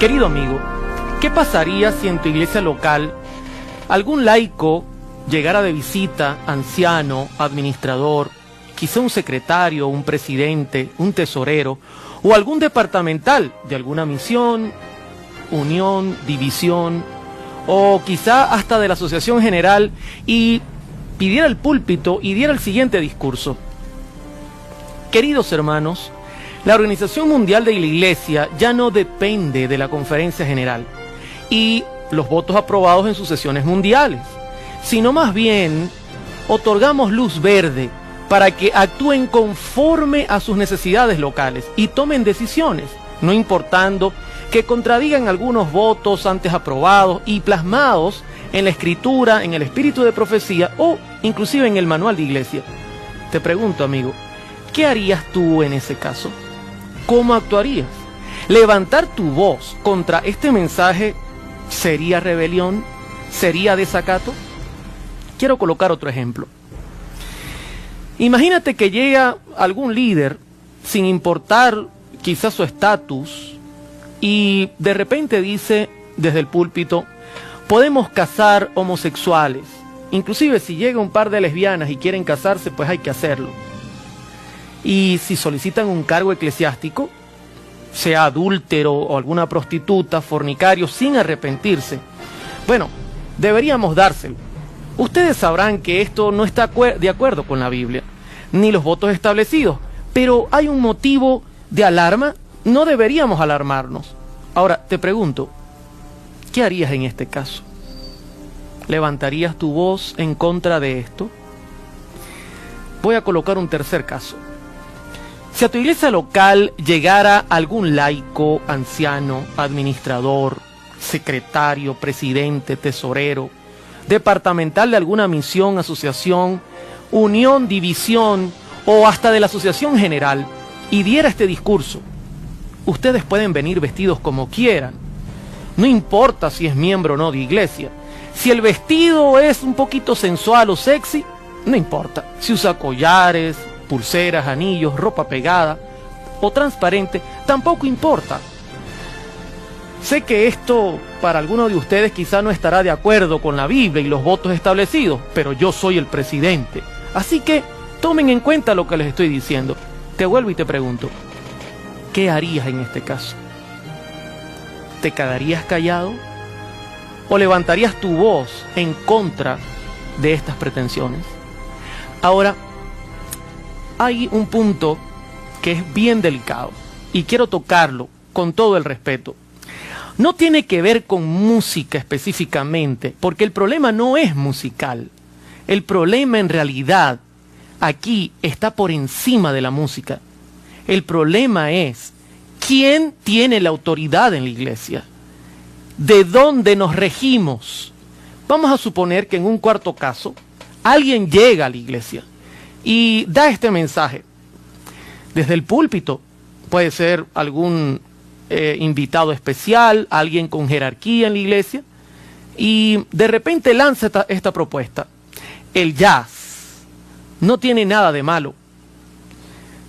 Querido amigo, ¿qué pasaría si en tu iglesia local algún laico llegara de visita, anciano, administrador, quizá un secretario, un presidente, un tesorero o algún departamental de alguna misión, unión, división o quizá hasta de la asociación general y pidiera el púlpito y diera el siguiente discurso? Queridos hermanos, la Organización Mundial de la Iglesia ya no depende de la Conferencia General y los votos aprobados en sus sesiones mundiales, sino más bien otorgamos luz verde para que actúen conforme a sus necesidades locales y tomen decisiones, no importando que contradigan algunos votos antes aprobados y plasmados en la Escritura, en el espíritu de profecía o inclusive en el manual de iglesia. Te pregunto, amigo, ¿qué harías tú en ese caso? ¿Cómo actuarías? ¿Levantar tu voz contra este mensaje sería rebelión? ¿Sería desacato? Quiero colocar otro ejemplo. Imagínate que llega algún líder, sin importar quizás su estatus, y de repente dice desde el púlpito: podemos casar homosexuales. Inclusive si llega un par de lesbianas y quieren casarse, pues hay que hacerlo. Y si solicitan un cargo eclesiástico, sea adúltero o alguna prostituta, fornicario, sin arrepentirse, bueno, deberíamos dárselo. Ustedes sabrán que esto no está de acuerdo con la Biblia, ni los votos establecidos, pero hay un motivo de alarma. No deberíamos alarmarnos. Ahora, te pregunto, ¿qué harías en este caso? ¿Levantarías tu voz en contra de esto? Voy a colocar un tercer caso. Si a tu iglesia local llegara algún laico, anciano, administrador, secretario, presidente, tesorero, departamental de alguna misión, asociación, unión, división o hasta de la asociación general y diera este discurso: ustedes pueden venir vestidos como quieran, no importa si es miembro o no de iglesia. Si el vestido es un poquito sensual o sexy, no importa. Si usa collares, pulseras, anillos, ropa pegada o transparente, tampoco importa. Sé que esto para algunos de ustedes quizá no estará de acuerdo con la Biblia y los votos establecidos, pero yo soy el presidente. Así que tomen en cuenta lo que les estoy diciendo. Te vuelvo y te pregunto, ¿qué harías en este caso? ¿Te quedarías callado? ¿O levantarías tu voz en contra de estas pretensiones? Ahora, hay un punto que es bien delicado y quiero tocarlo con todo el respeto. No tiene que ver con música específicamente, porque el problema no es musical. El problema en realidad aquí está por encima de la música. El problema es quién tiene la autoridad en la iglesia, de dónde nos regimos. Vamos a suponer que en un cuarto caso alguien llega a la iglesia y da este mensaje desde el púlpito. Puede ser algún invitado especial, alguien con jerarquía en la iglesia, y de repente lanza esta propuesta: el jazz no tiene nada de malo.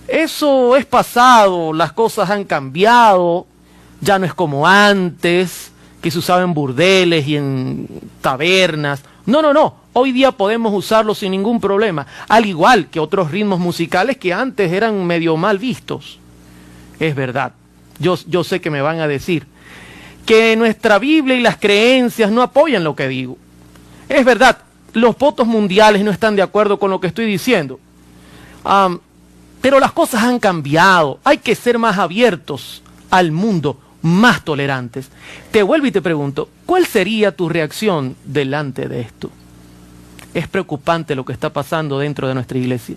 Eso es pasado, las cosas han cambiado, ya no es como antes, que se usaba en burdeles y en tabernas. No, hoy día podemos usarlo sin ningún problema, al igual que otros ritmos musicales que antes eran medio mal vistos. Es verdad, yo sé que me van a decir que nuestra Biblia y las creencias no apoyan lo que digo. Es verdad, los votos mundiales no están de acuerdo con lo que estoy diciendo. Pero las cosas han cambiado, hay que ser más abiertos al mundo, más tolerantes. Te vuelvo y te pregunto, ¿cuál sería tu reacción delante de esto? Es preocupante lo que está pasando dentro de nuestra iglesia.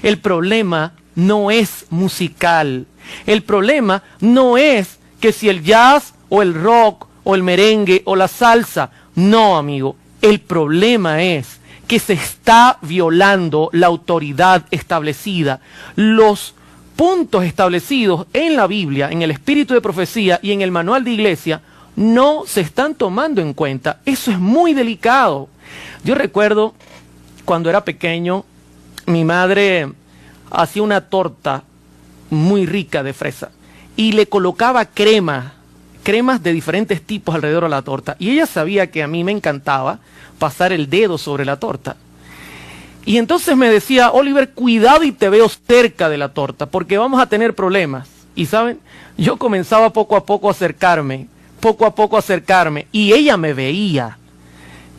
El problema no es musical, el problema no es que si el jazz o el rock o el merengue o la salsa. No, amigo, el problema es que se está violando la autoridad establecida, los puntos establecidos en la Biblia, en el espíritu de profecía y en el manual de iglesia no se están tomando en cuenta. Eso es muy delicado. Yo recuerdo cuando era pequeño, mi madre hacía una torta muy rica de fresa y le colocaba crema cremas de diferentes tipos alrededor de la torta. Y ella sabía que a mí me encantaba pasar el dedo sobre la torta. Y entonces me decía, Oliver, cuidado y te veo cerca de la torta, porque vamos a tener problemas. Y saben, yo comenzaba poco a poco a acercarme, y ella me veía.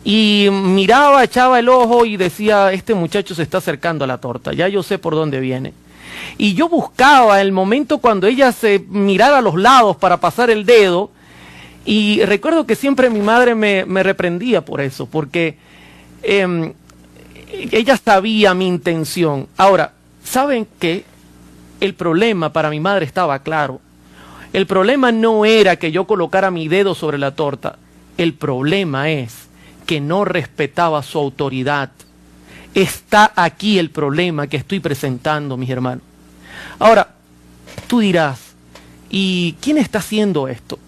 Y miraba, echaba el ojo y decía, este muchacho se está acercando a la torta, ya yo sé por dónde viene. Y yo buscaba el momento cuando ella se mirara a los lados para pasar el dedo, y recuerdo que siempre mi madre me reprendía por eso, porque ella sabía mi intención. Ahora, ¿saben qué? El problema para mi madre estaba claro. El problema no era que yo colocara mi dedo sobre la torta. El problema es que no respetaba su autoridad. Está aquí el problema que estoy presentando, mis hermanos. Ahora, tú dirás, ¿y quién está haciendo esto?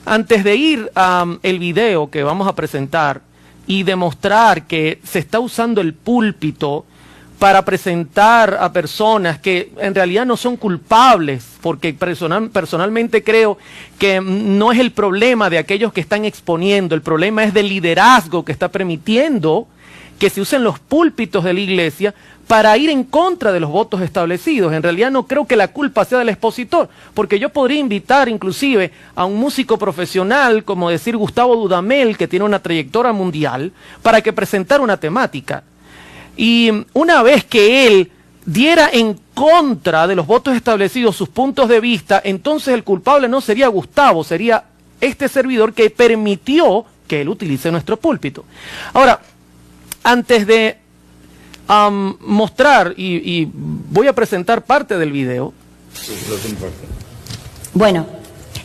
Antes de ir al video que vamos a presentar y demostrar que se está usando el púlpito para presentar a personas que en realidad no son culpables, porque personalmente creo que no es el problema de aquellos que están exponiendo, el problema es del liderazgo que está permitiendo que se usen los púlpitos de la iglesia para ir en contra de los votos establecidos. En realidad no creo que la culpa sea del expositor, porque yo podría invitar inclusive a un músico profesional, como decir Gustavo Dudamel, que tiene una trayectoria mundial, para que presentara una temática. Y una vez que él diera en contra de los votos establecidos sus puntos de vista, entonces el culpable no sería Gustavo, sería este servidor que permitió que él utilice nuestro púlpito. Ahora, antes de mostrar, y voy a presentar parte del video. Bueno,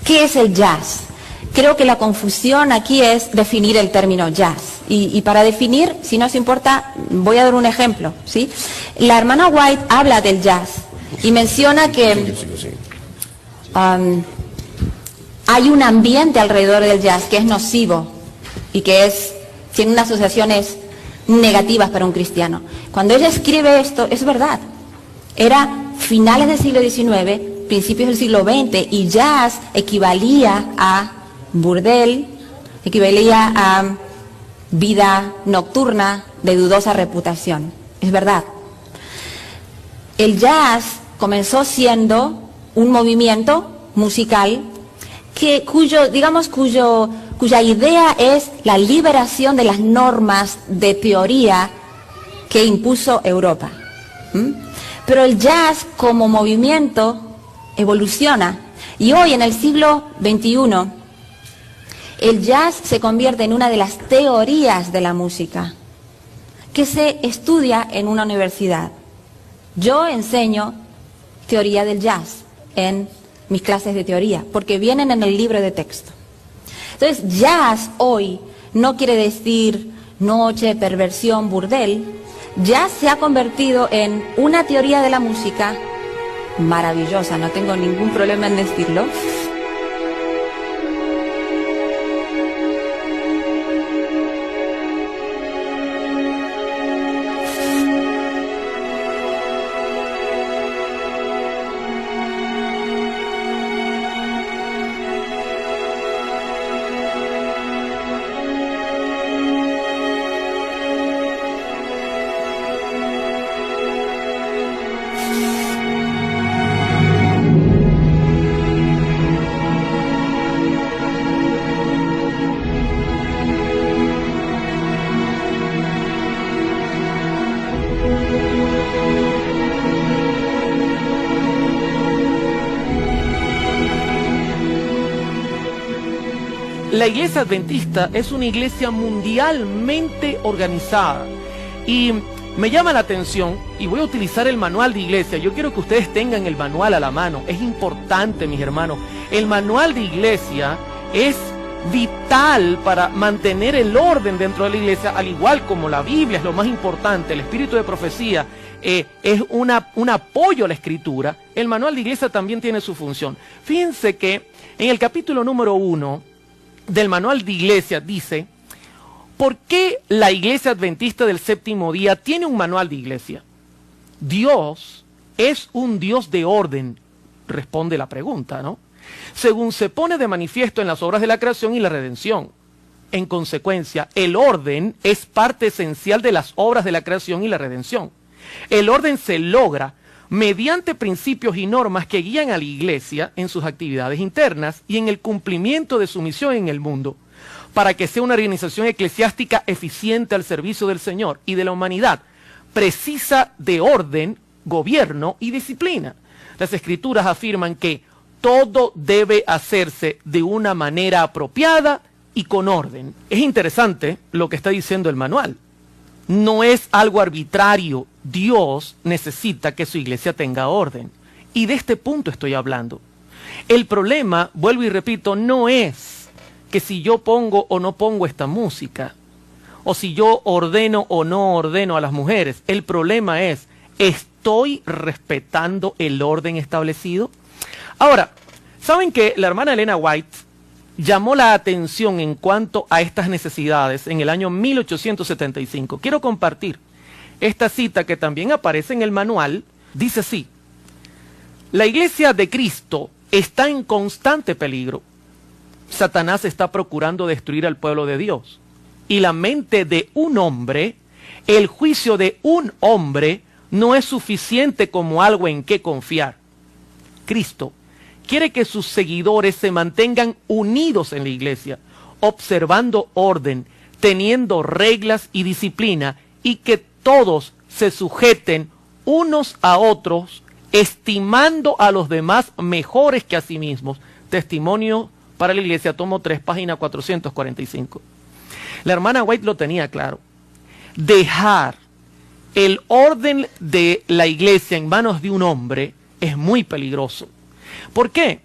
¿qué es el jazz? Creo que la confusión aquí es definir el término jazz. Y para definir, si no os importa, voy a dar un ejemplo, ¿sí? La hermana White habla del jazz y menciona que hay un ambiente alrededor del jazz que es nocivo y que tiene unas asociaciones negativas para un cristiano. Cuando ella escribe esto, es verdad. Era finales del siglo XIX, principios del siglo XX, y jazz equivalía a burdel, equivalía a vida nocturna de dudosa reputación. Es verdad. El jazz comenzó siendo un movimiento musical cuya idea es la liberación de las normas de teoría que impuso Europa. Pero el jazz como movimiento evoluciona, y hoy en el siglo XXI el jazz se convierte en una de las teorías de la música que se estudia en una universidad. Yo enseño teoría del jazz en mis clases de teoría, porque vienen en el libro de texto. Entonces, jazz hoy no quiere decir noche, perversión, burdel. Jazz se ha convertido en una teoría de la música maravillosa, no tengo ningún problema en decirlo. La iglesia adventista es una iglesia mundialmente organizada y me llama la atención, y voy a utilizar el manual de iglesia. Yo quiero que ustedes tengan el manual a la mano. Es importante, mis hermanos. El manual de iglesia es vital para mantener el orden dentro de la iglesia, al igual como la Biblia es lo más importante. El espíritu de profecía es un apoyo a la escritura. El manual de iglesia también tiene su función. Fíjense que en el capítulo número 1 del manual de iglesia dice: ¿por qué la iglesia adventista del séptimo día tiene un manual de iglesia? Dios es un Dios de orden, responde la pregunta, ¿no? según se pone de manifiesto en las obras de la creación y la redención. En consecuencia, el orden es parte esencial de las obras de la creación y la redención. El orden se logra mediante principios y normas que guían a la iglesia en sus actividades internas y en el cumplimiento de su misión en el mundo, para que sea una organización eclesiástica eficiente al servicio del Señor y de la humanidad, precisa de orden, gobierno y disciplina. Las Escrituras afirman que todo debe hacerse de una manera apropiada y con orden. Es interesante lo que está diciendo el manual. No es algo arbitrario. Dios necesita que su iglesia tenga orden. Y de este punto estoy hablando. El problema, vuelvo y repito, no es que si yo pongo o no pongo esta música, o si yo ordeno o no ordeno a las mujeres. El problema es, ¿estoy respetando el orden establecido? Ahora, ¿saben que la hermana Elena White llamó la atención en cuanto a estas necesidades en el año 1875? Quiero compartir esta cita que también aparece en el manual. Dice así: la iglesia de Cristo está en constante peligro. Satanás está procurando destruir al pueblo de Dios. Y la mente de un hombre, el juicio de un hombre, no es suficiente como algo en que confiar. Cristo quiere que sus seguidores se mantengan unidos en la iglesia, observando orden, teniendo reglas y disciplina, y que todos se sujeten unos a otros, estimando a los demás mejores que a sí mismos. Testimonio para la iglesia, tomo 3, página 445. La hermana White lo tenía claro. Dejar el orden de la iglesia en manos de un hombre es muy peligroso. ¿Por qué?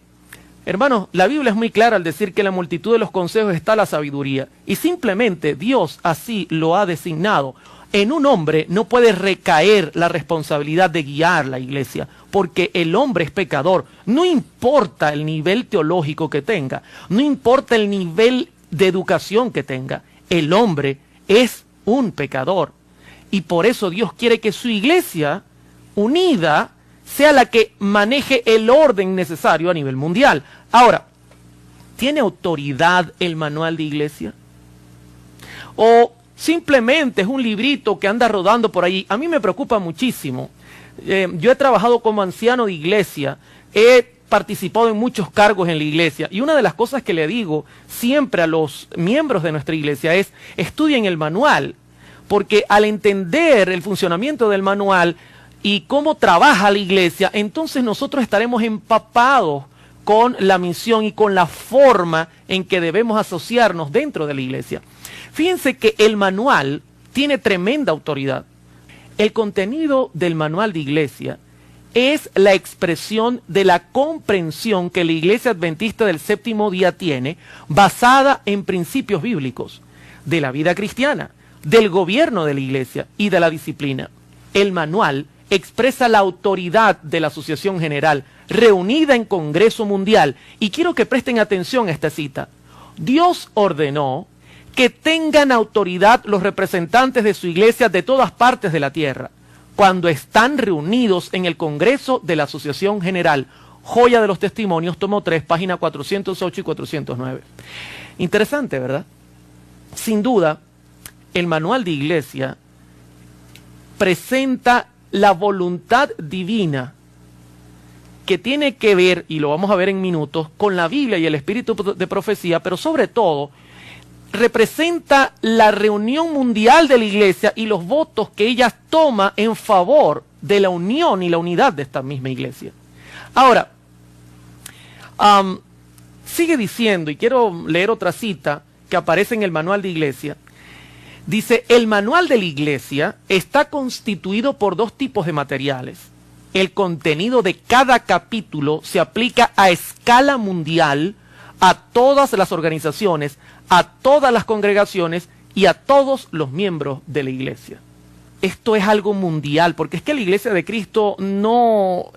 Hermanos, la Biblia es muy clara al decir que en la multitud de los consejos está la sabiduría. Y simplemente Dios así lo ha designado. En un hombre no puede recaer la responsabilidad de guiar la iglesia, porque el hombre es pecador. No importa el nivel teológico que tenga, no importa el nivel de educación que tenga, el hombre es un pecador. Y por eso Dios quiere que su iglesia unida sea la que maneje el orden necesario a nivel mundial. Ahora, ¿tiene autoridad el manual de iglesia? ¿O simplemente es un librito que anda rodando por ahí? A mí me preocupa muchísimo. Yo he trabajado como anciano de iglesia, he participado en muchos cargos en la iglesia, y una de las cosas que le digo siempre a los miembros de nuestra iglesia es: estudien el manual, porque al entender el funcionamiento del manual y cómo trabaja la iglesia, entonces nosotros estaremos empapados con la misión y con la forma en que debemos asociarnos dentro de la iglesia. Fíjense que el manual tiene tremenda autoridad. El contenido del manual de iglesia es la expresión de la comprensión que la Iglesia Adventista del Séptimo Día tiene, basada en principios bíblicos, de la vida cristiana, del gobierno de la iglesia y de la disciplina. El manual expresa la autoridad de la Asociación General, reunida en Congreso Mundial. Y quiero que presten atención a esta cita. Dios ordenó que tengan autoridad los representantes de su iglesia de todas partes de la tierra, cuando están reunidos en el Congreso de la Asociación General. Joya de los Testimonios, tomo 3, página 408 y 409. Interesante, ¿verdad? Sin duda, el manual de iglesia presenta la voluntad divina que tiene que ver, y lo vamos a ver en minutos, con la Biblia y el espíritu de profecía, pero sobre todo representa la reunión mundial de la iglesia y los votos que ella toma en favor de la unión y la unidad de esta misma iglesia. Ahora, sigue diciendo, y quiero leer otra cita que aparece en el manual de iglesia. Dice: el manual de la iglesia está constituido por dos tipos de materiales. El contenido de cada capítulo se aplica a escala mundial a todas las organizaciones, a todas las congregaciones y a todos los miembros de la iglesia. Esto es algo mundial, porque es que la iglesia de Cristo no...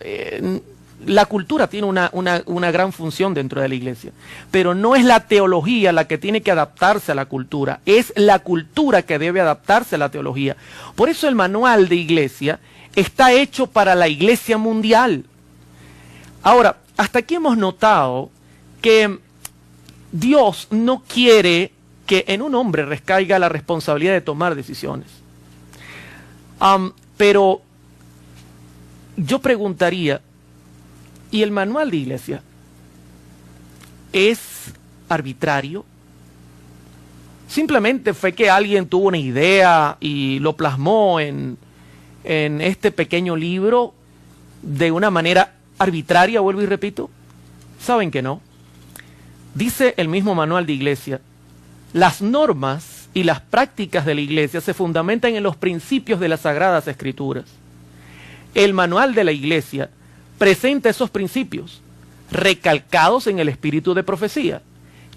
la cultura tiene una gran función dentro de la iglesia, pero no es la teología la que tiene que adaptarse a la cultura, es la cultura que debe adaptarse a la teología. Por eso el manual de iglesia está hecho para la iglesia mundial. Ahora, hasta aquí hemos notado que Dios no quiere que en un hombre recaiga la responsabilidad de tomar decisiones. Pero yo preguntaría, ¿y el manual de iglesia es arbitrario? Simplemente fue que alguien tuvo una idea y lo plasmó en este pequeño libro de una manera arbitraria, vuelvo y repito. ¿Saben que no? Dice el mismo manual de iglesia, las normas y las prácticas de la iglesia se fundamentan en los principios de las Sagradas Escrituras. El manual de la iglesia presenta esos principios, recalcados en el espíritu de profecía,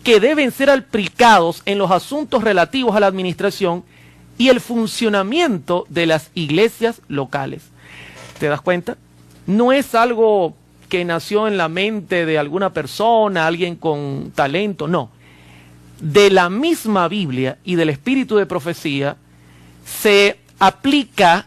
que deben ser aplicados en los asuntos relativos a la administración y el funcionamiento de las iglesias locales. ¿Te das cuenta? No es algo que nació en la mente de alguna persona, alguien con talento, no. De la misma Biblia y del espíritu de profecía se aplica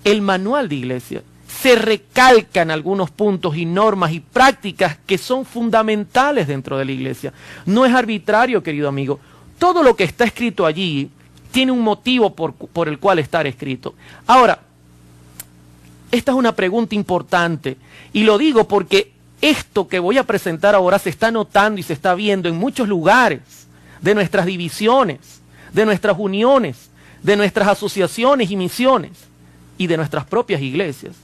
el manual de iglesia. Se recalcan algunos puntos y normas y prácticas que son fundamentales dentro de la iglesia. No es arbitrario, querido amigo. Todo lo que está escrito allí tiene un motivo por el cual está escrito. Ahora, esta es una pregunta importante y lo digo porque esto que voy a presentar ahora se está notando y se está viendo en muchos lugares de nuestras divisiones, de nuestras uniones, de nuestras asociaciones y misiones y de nuestras propias iglesias.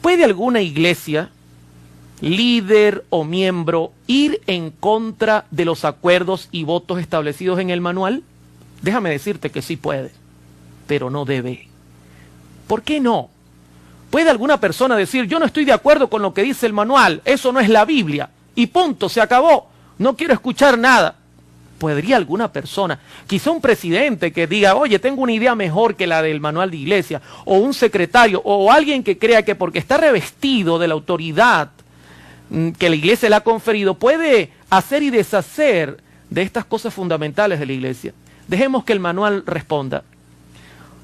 ¿Puede alguna iglesia, líder o miembro ir en contra de los acuerdos y votos establecidos en el manual? Déjame decirte que sí puede, pero no debe. ¿Por qué no? ¿Puede alguna persona decir, yo no estoy de acuerdo con lo que dice el manual, eso no es la Biblia, y punto, se acabó, no quiero escuchar nada? ¿Podría alguna persona, quizá un presidente que diga, oye, tengo una idea mejor que la del manual de iglesia, o un secretario, o alguien que crea que porque está revestido de la autoridad que la iglesia le ha conferido, puede hacer y deshacer de estas cosas fundamentales de la iglesia? Dejemos que el manual responda.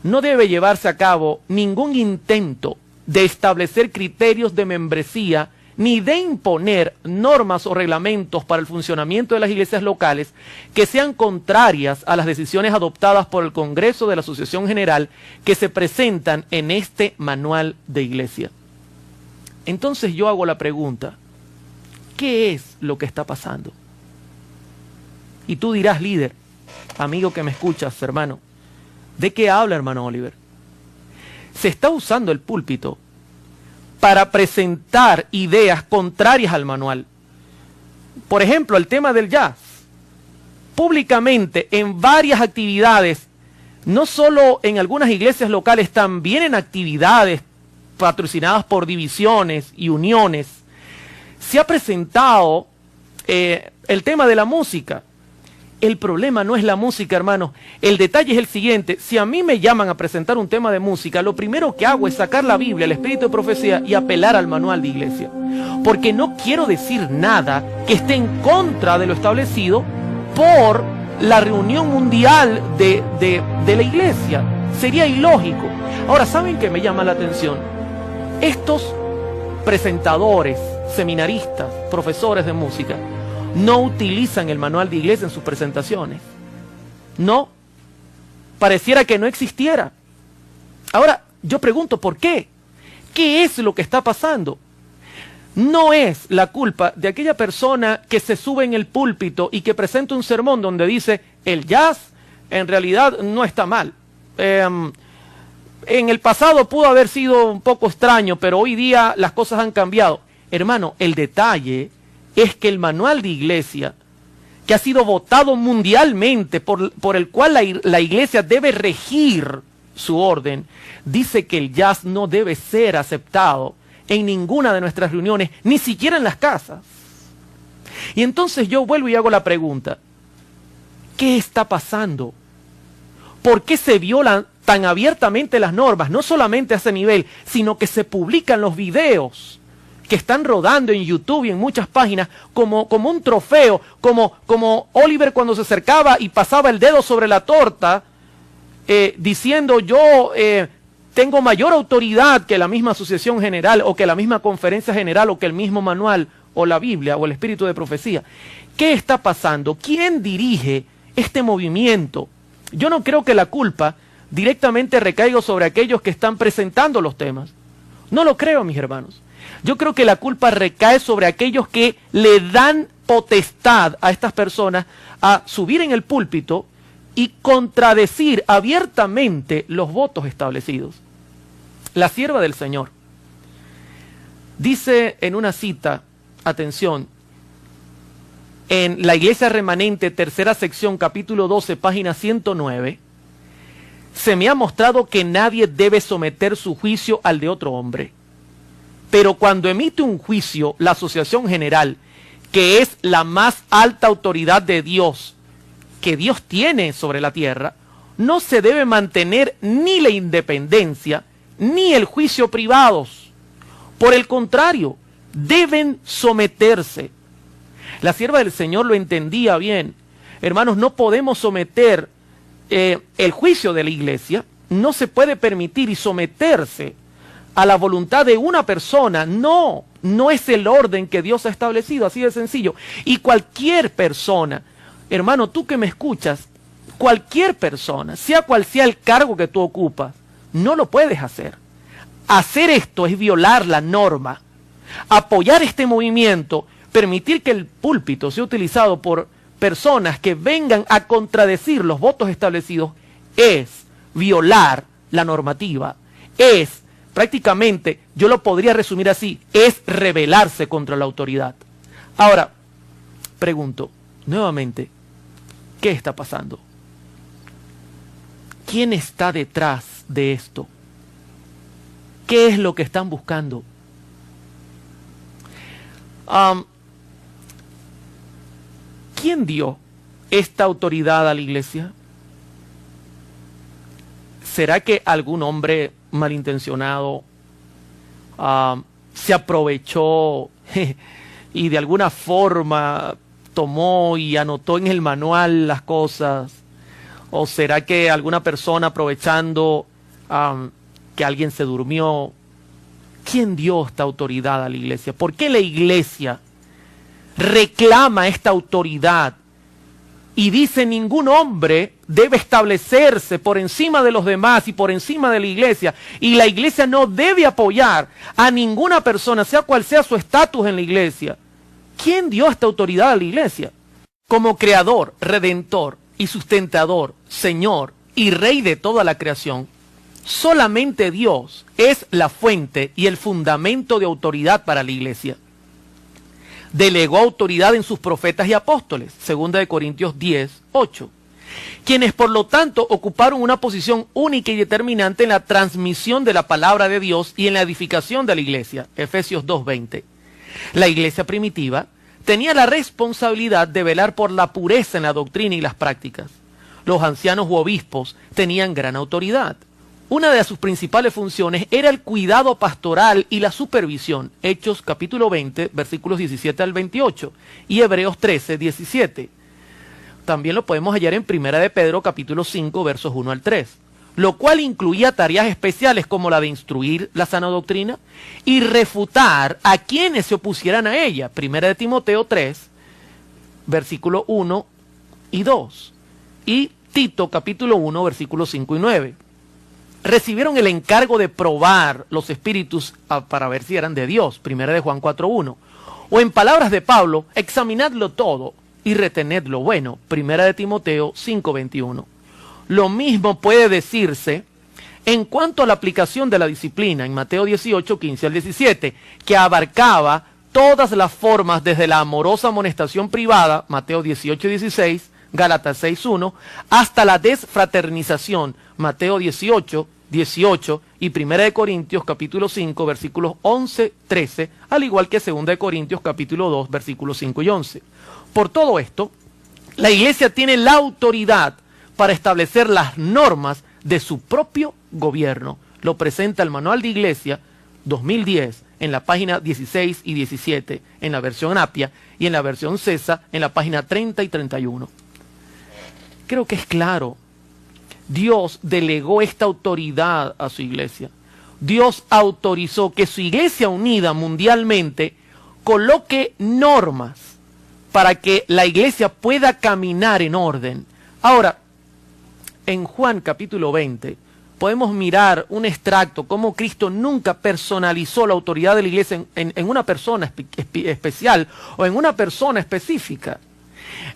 No debe llevarse a cabo ningún intento de establecer criterios de membresía ni de imponer normas o reglamentos para el funcionamiento de las iglesias locales que sean contrarias a las decisiones adoptadas por el Congreso de la Asociación General que se presentan en este manual de iglesia. Entonces yo hago la pregunta, ¿qué es lo que está pasando? Y tú dirás, líder, amigo que me escuchas, hermano, ¿de qué habla, hermano Oliver? Se está usando el púlpito para presentar ideas contrarias al manual. Por ejemplo, el tema del jazz. Públicamente, en varias actividades, no solo en algunas iglesias locales, también en actividades patrocinadas por divisiones y uniones, se ha presentado el tema de la música. El problema no es la música, hermano. El detalle es el siguiente. Si a mí me llaman a presentar un tema de música, lo primero que hago es sacar la Biblia, el espíritu de profecía y apelar al manual de iglesia. Porque no quiero decir nada que esté en contra de lo establecido por la reunión mundial de la iglesia. Sería ilógico. Ahora, ¿saben qué me llama la atención? Estos presentadores, seminaristas, profesores de música, no utilizan el manual de iglesia en sus presentaciones. No. Pareciera que no existiera. Ahora, yo pregunto, ¿por qué? ¿Qué es lo que está pasando? No es la culpa de aquella persona que se sube en el púlpito y que presenta un sermón donde dice, el jazz en realidad no está mal. En el pasado pudo haber sido un poco extraño, pero hoy día las cosas han cambiado. Hermano, el detalle es que el manual de iglesia, que ha sido votado mundialmente, por el cual la iglesia debe regir su orden, dice que el jazz no debe ser aceptado en ninguna de nuestras reuniones, ni siquiera en las casas. Y entonces yo vuelvo y hago la pregunta, ¿qué está pasando? ¿Por qué se violan tan abiertamente las normas? No solamente a ese nivel, sino que se publican los videos que están rodando en YouTube y en muchas páginas como un trofeo, como Oliver cuando se acercaba y pasaba el dedo sobre la torta, diciendo yo tengo mayor autoridad que la misma asociación general o que la misma conferencia general o que el mismo manual. o la Biblia o el espíritu de profecía. ¿Qué está pasando? ¿Quién dirige este movimiento? Yo no creo que la culpa directamente recaiga sobre aquellos que están presentando los temas. No lo creo, mis hermanos. Yo creo que la culpa recae sobre aquellos que le dan potestad a estas personas a subir en el púlpito y contradecir abiertamente los votos establecidos. La sierva del Señor dice en una cita, atención, en la Iglesia Remanente, tercera sección, capítulo 12, página 109, se me ha mostrado que nadie debe someter su juicio al de otro hombre. Pero cuando emite un juicio la Asociación General, que es la más alta autoridad de Dios, que Dios tiene sobre la tierra, no se debe mantener ni la independencia, ni el juicio privados. Por el contrario, deben someterse. La sierva del Señor lo entendía bien. Hermanos, no podemos someter el juicio de la iglesia, no se puede permitir y someterse a la voluntad de una persona. No es el orden que Dios ha establecido, así de sencillo. Y cualquier persona, hermano, tú que me escuchas, cualquier persona, sea cual sea el cargo que tú ocupas, no lo puedes hacer. Hacer esto es violar la norma. Apoyar este movimiento, permitir que el púlpito sea utilizado por personas que vengan a contradecir los votos establecidos, es violar la normativa. Es prácticamente, yo lo podría resumir así, es rebelarse contra la autoridad. Ahora, pregunto nuevamente, ¿qué está pasando? ¿Quién está detrás de esto? ¿Qué es lo que están buscando? ¿Quién dio esta autoridad a la iglesia? ¿Será que algún hombre malintencionado se aprovechó y de alguna forma tomó y anotó en el manual las cosas? ¿O será que alguna persona aprovechando que alguien se durmió? ¿Quién dio esta autoridad a la iglesia? ¿Por qué la iglesia reclama esta autoridad y dice ningún hombre debe establecerse por encima de los demás y por encima de la iglesia, y la iglesia no debe apoyar a ninguna persona, sea cual sea su estatus en la iglesia? ¿Quién dio esta autoridad a la iglesia? Como creador, redentor y sustentador, Señor y Rey de toda la creación, solamente Dios es la fuente y el fundamento de autoridad para la iglesia. Delegó autoridad en sus profetas y apóstoles, 2 Corintios 10, 8, quienes por lo tanto ocuparon una posición única y determinante en la transmisión de la palabra de Dios y en la edificación de la iglesia, Efesios 2, 20. La iglesia primitiva tenía la responsabilidad de velar por la pureza en la doctrina y las prácticas. Los ancianos u obispos tenían gran autoridad. Una de sus principales funciones era el cuidado pastoral y la supervisión. Hechos capítulo 20, versículos 17 al 28 y Hebreos 13, 17. También lo podemos hallar en 1 de Pedro capítulo 5, versos 1 al 3. Lo cual incluía tareas especiales como la de instruir la sana doctrina y refutar a quienes se opusieran a ella. 1 de Timoteo 3, versículo 1 y 2. Y Tito capítulo 1, versículos 5 y 9. Recibieron el encargo de probar los espíritus para ver si eran de Dios, 1 de Juan 4.1. O en palabras de Pablo, examinadlo todo y retened lo bueno, 1 de Timoteo 5.21. Lo mismo puede decirse en cuanto a la aplicación de la disciplina, en Mateo 18, 15 al 17, que abarcaba todas las formas desde la amorosa amonestación privada, Mateo 18, 16, Gálatas 6.1, hasta la desfraternización, Mateo 18, 18 y 1 de Corintios capítulo 5 versículos 11, 13, al igual que 2 de Corintios capítulo 2 versículos 5 y 11. Por todo esto, la iglesia tiene la autoridad para establecer las normas de su propio gobierno. Lo presenta el Manual de Iglesia 2010 en la página 16 y 17 en la versión Apia y en la versión CESA en la página 30 y 31. Creo que es claro. Dios delegó esta autoridad a su iglesia. Dios autorizó que su iglesia unida mundialmente coloque normas para que la iglesia pueda caminar en orden. Ahora, en Juan capítulo 20, podemos mirar un extracto cómo Cristo nunca personalizó la autoridad de la iglesia en una persona especial o en una persona específica.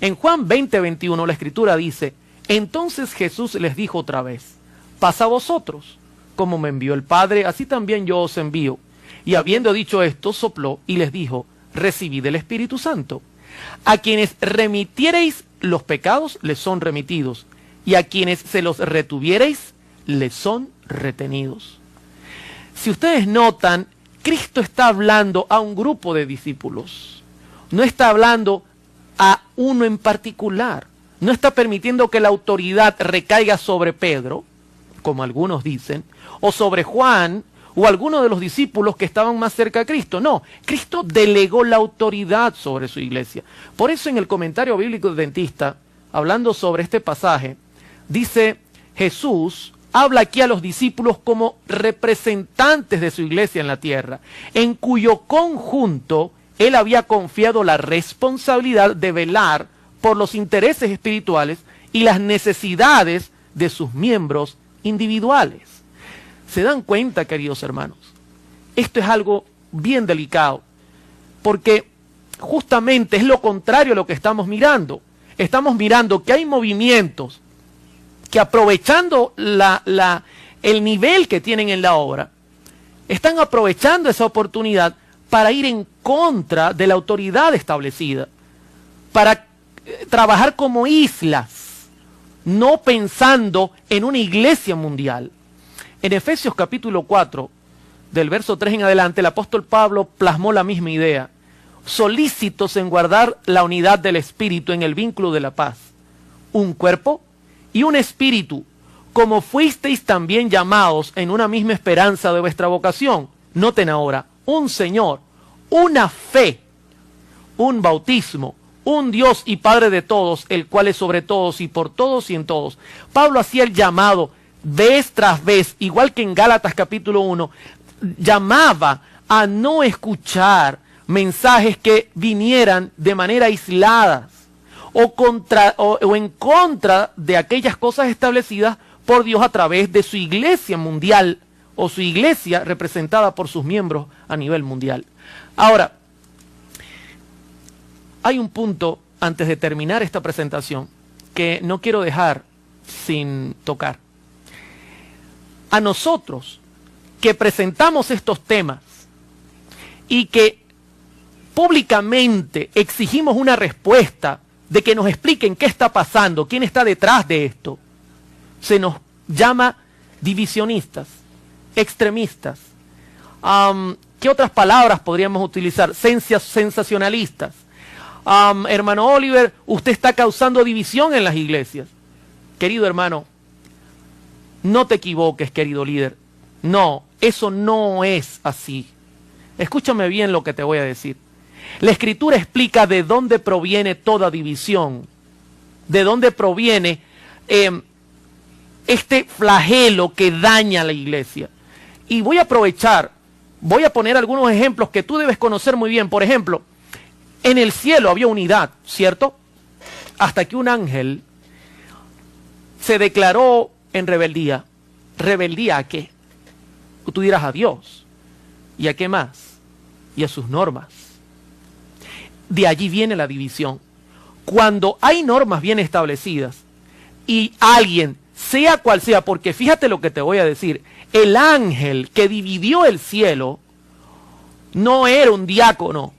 En Juan 20:21 la Escritura dice: entonces Jesús les dijo otra vez: paz a vosotros, como me envió el Padre, así también yo os envío. Y habiendo dicho esto, sopló y les dijo: recibid el Espíritu Santo. A quienes remitiereis los pecados, les son remitidos, y a quienes se los retuviereis, les son retenidos. Si ustedes notan, Cristo está hablando a un grupo de discípulos. No está hablando a uno en particular. No está permitiendo que la autoridad recaiga sobre Pedro, como algunos dicen, o sobre Juan, o alguno de los discípulos que estaban más cerca de Cristo. No, Cristo delegó la autoridad sobre su iglesia. Por eso en el comentario bíblico adventista, hablando sobre este pasaje, dice: Jesús habla aquí a los discípulos como representantes de su iglesia en la tierra, en cuyo conjunto él había confiado la responsabilidad de velar por los intereses espirituales y las necesidades de sus miembros individuales. ¿Se dan cuenta, queridos hermanos? Esto es algo bien delicado, porque justamente es lo contrario a lo que estamos mirando. Estamos mirando que hay movimientos que, aprovechando el nivel que tienen en la obra, están aprovechando esa oportunidad para ir en contra de la autoridad establecida, para trabajar como islas, no pensando en una iglesia mundial. En Efesios capítulo 4, del verso 3 en adelante, el apóstol Pablo plasmó la misma idea: solícitos en guardar la unidad del espíritu en el vínculo de la paz, un cuerpo y un espíritu, como fuisteis también llamados en una misma esperanza de vuestra vocación. Noten ahora: un Señor, una fe, un bautismo, un Dios y Padre de todos, el cual es sobre todos y por todos y en todos. Pablo hacía el llamado vez tras vez, igual que en Gálatas capítulo 1, llamaba a no escuchar mensajes que vinieran de manera aislada o en contra de aquellas cosas establecidas por Dios a través de su iglesia mundial o su iglesia representada por sus miembros a nivel mundial. Ahora, hay un punto antes de terminar esta presentación que no quiero dejar sin tocar. A nosotros que presentamos estos temas y que públicamente exigimos una respuesta de que nos expliquen qué está pasando, quién está detrás de esto, se nos llama divisionistas, extremistas. ¿Qué otras palabras podríamos utilizar? Sensacionalistas. Hermano Oliver, usted está causando división en las iglesias. Querido hermano, no te equivoques, querido líder. No, eso no es así. Escúchame bien lo que te voy a decir. La Escritura explica de dónde proviene toda división, de dónde proviene este flagelo que daña a la iglesia. Y voy a aprovechar, voy a poner algunos ejemplos que tú debes conocer muy bien. Por ejemplo, en el cielo había unidad, ¿cierto? Hasta que un ángel se declaró en rebeldía. ¿Rebeldía a qué? Tú dirás: a Dios. ¿Y a qué más? Y a sus normas. De allí viene la división. Cuando hay normas bien establecidas y alguien, sea cual sea, porque fíjate lo que te voy a decir, el ángel que dividió el cielo no era un diácono,